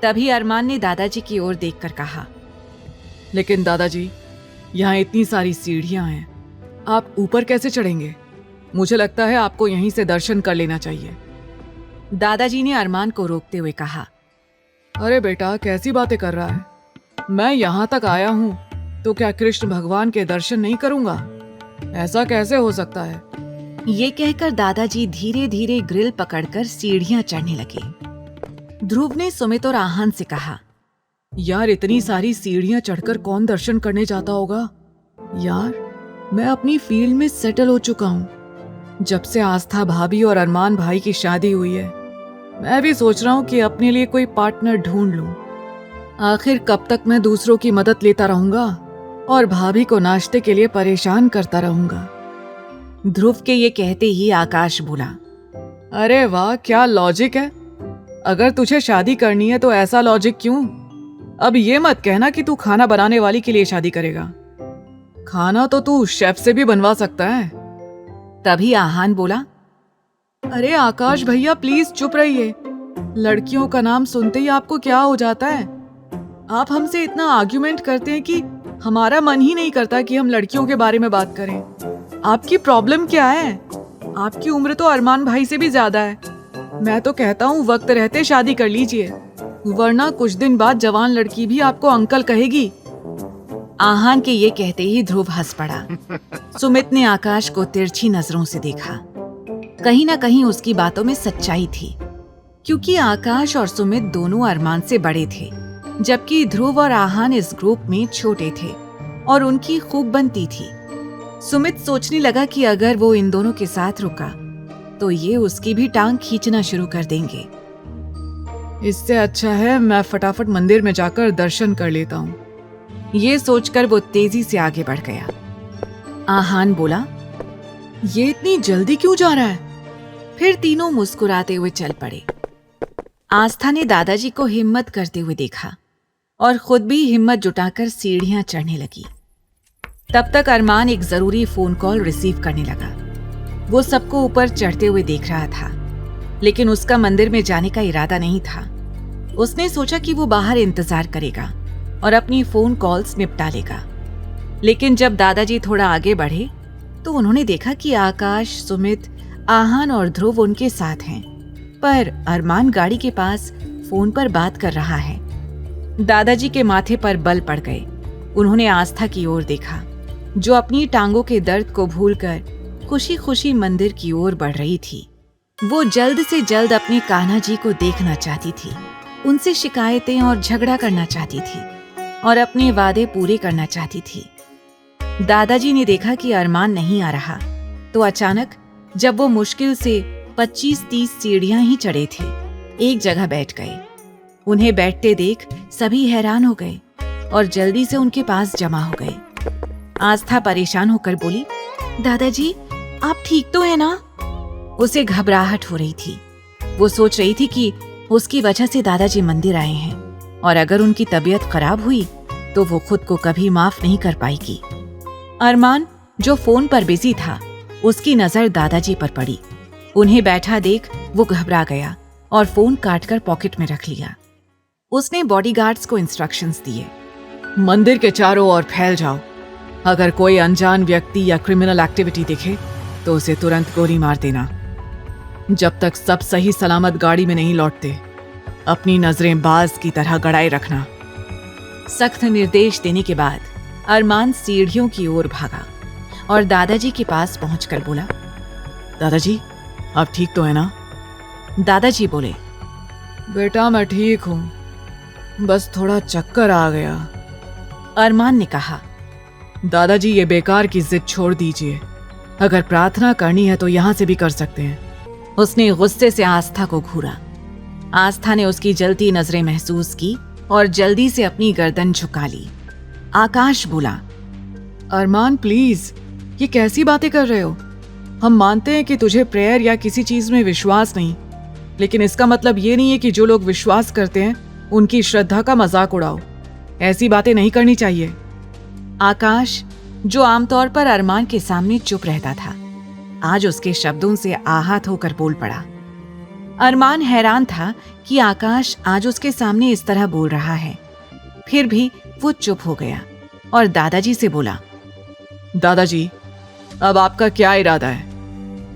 तभी अरमान ने दादाजी की ओर देखकर कहा, लेकिन दादाजी, यहाँ इतनी सारी सीढ़ियाँ हैं, आप ऊपर कैसे चढ़ेंगे? मुझे लगता है आपको यहीं से दर्शन कर लेना चाहिए। दादाजी ने अरमान को रोकते हुए कहा, अरे बेटा, कैसी बातें कर रहा है? मैं यहाँ तक आया हूँ तो क्या कृष्ण भगवान के दर्शन नहीं करूँगा? ऐसा कैसे हो सकता है? ये कहकर दादाजी धीरे धीरे ग्रिल पकड़कर सीढ़ियां चढ़ने लगे। ध्रुव ने सुमित और आहान से कहा, यार, इतनी सारी सीढ़ियां चढ़कर कौन दर्शन करने जाता होगा? यार, मैं अपनी फील्ड में सेटल हो चुका हूँ। जब से आस्था भाभी और अरमान भाई की शादी हुई है, मैं भी सोच रहा हूँ कि अपने लिए कोई पार्टनर ढूंढ लूं। आखिर कब तक मैं दूसरों की मदद लेता रहूंगा और भाभी को नाश्ते के लिए परेशान करता रहूंगा। ध्रुव के ये कहते ही आकाश बोला, अरे वाह, क्या लॉजिक है। अगर तुझे शादी करनी है तो ऐसा लॉजिक क्यों? अब ये मत कहना कि तू खाना बनाने वाली के लिए शादी करेगा। खाना तो तू शेफ से भी बनवा सकता है। तभी आहान बोला, अरे आकाश भैया, प्लीज चुप रहिए। लड़कियों का नाम सुनते ही आपको क्या हो जाता है? आप हमसे इतना आर्ग्यूमेंट करते हैं कि हमारा मन ही नहीं करता कि हम लड़कियों के बारे में बात करें। आपकी प्रॉब्लम क्या है? आपकी उम्र तो अरमान भाई से भी ज्यादा है। मैं तो कहता हूँ वक्त रहते शादी कर लीजिए, वरना कुछ दिन बाद जवान लड़की भी आपको अंकल कहेगी। आहान के ये कहते ही ध्रुव हंस पड़ा। सुमित ने आकाश को तिरछी नजरों से देखा। कहीं ना कहीं उसकी बातों में सच्चाई थी, क्योंकि आकाश और सुमित दोनों अरमान से बड़े थे, जबकि ध्रुव और आहान इस ग्रुप में छोटे थे और उनकी खूब बनती थी। सुमित सोचने लगा कि अगर वो इन दोनों के साथ रुका तो ये उसकी भी टांग खींचना शुरू कर देंगे। इससे अच्छा है मैं फटाफट मंदिर में जाकर दर्शन कर लेता हूँ। ये सोचकर वो तेजी से आगे बढ़ गया। आहान बोला, ये इतनी जल्दी क्यों जा रहा है? फिर तीनों मुस्कुराते हुए चल पड़े। आस्था ने दादाजी को हिम्मत करते हुए देखा और खुद भी हिम्मत जुटाकर सीढ़ियां चढ़ने लगी। तब तक अरमान एक जरूरी फोन कॉल रिसीव करने लगा। वो सबको ऊपर चढ़ते हुए देख रहा था, लेकिन उसका मंदिर में जाने का इरादा नहीं था। उसने सोचा कि वो बाहर इंतजार करेगा और अपनी फोन कॉल्स निपटा लेगा। लेकिन जब दादाजी थोड़ा आगे बढ़े तो उन्होंने देखा कि आकाश, सुमित, आहान और ध्रुव उनके साथ हैं, पर अरमान गाड़ी के पास फोन पर बात कर रहा है। दादाजी के माथे पर बल पड़ गए। उन्होंने आस्था की ओर देखा, जो अपनी टांगों के दर्द को भूलकर खुशी खुशी मंदिर की ओर बढ़ रही थी। वो जल्द से जल्द अपने कान्हा जी को देखना चाहती थी, उनसे शिकायतें और झगड़ा करना चाहती थी और अपने वादे पूरे करना चाहती थी। दादाजी ने देखा कि अरमान नहीं आ रहा, तो अचानक जब वो मुश्किल से 25-30 सीढ़ियां ही चढ़े थे, एक जगह बैठ गए। उन्हें बैठते देख सभी हैरान हो गए और जल्दी से उनके पास जमा हो गए। आस्था परेशान होकर बोली, दादाजी, आप ठीक तो है ना? उसे घबराहट हो रही थी। वो सोच रही थी कि उसकी वजह से दादाजी मंदिर आए हैं और अगर उनकी तबीयत खराब हुई तो वो खुद को कभी माफ नहीं कर पाएगी। अरमान, जो फोन पर बिजी था, उसकी नजर दादाजी पर पड़ी। उन्हें बैठा देख वो घबरा गया और फोन काटकर पॉकेट में रख लिया। उसने बॉडीगार्ड्स को इंस्ट्रक्शंस दिए, मंदिर के चारों ओर फैल जाओ। अगर कोई अनजान व्यक्ति या क्रिमिनल एक्टिविटी दिखे तो उसे तुरंत गोली मार देना। जब तक सब सही सलामत गाड़ी में नहीं लौटते, अपनी नजरें बाज की तरह गड़ाए रखना। सख्त निर्देश देने के बाद अरमान सीढ़ियों की ओर भागा और दादाजी के पास पहुंचकर बोला, दादाजी, आप ठीक तो है ना? दादाजी बोले, बेटा, मैं ठीक हूँ, बस थोड़ा चक्कर आ गया। अरमान ने कहा, दादाजी, ये बेकार की जिद छोड़ दीजिए। अगर प्रार्थना करनी है तो यहाँ से भी कर सकते हैं। उसने गुस्से से आस्था को घूरा। आस्था ने उसकी जलती नजरें महसूस की और जल्दी से अपनी गर्दन झुका ली। आकाश बोला, अरमान प्लीज, ये कैसी बातें कर रहे हो? हम मानते हैं कि तुझे प्रेयर या किसी चीज में विश्वास नहीं, लेकिन इसका मतलब ये नहीं है कि जो लोग विश्वास करते हैं उनकी श्रद्धा का मजाक उड़ाओ। ऐसी बातें नहीं करनी चाहिए। आकाश, जो आमतौर पर अरमान के सामने चुप रहता था, आज उसके शब्दों से आहत होकर बोल पड़ा। अरमान हैरान था कि आकाश आज उसके सामने इस तरह बोल रहा है। फिर भी वो चुप हो गया और दादाजी से बोला, दादाजी, अब आपका क्या इरादा है?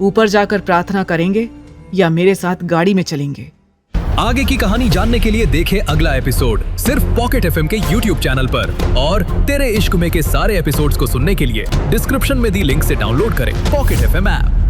ऊपर जाकर प्रार्थना करेंगे या मेरे साथ गाड़ी में चलेंगे? आगे की कहानी जानने के लिए देखें अगला एपिसोड सिर्फ पॉकेट एफएम के YouTube चैनल पर। और तेरे इश्क में के सारे एपिसोड्स को सुनने के लिए डिस्क्रिप्शन में दी लिंक से डाउनलोड करें पॉकेट एफएम ऐप।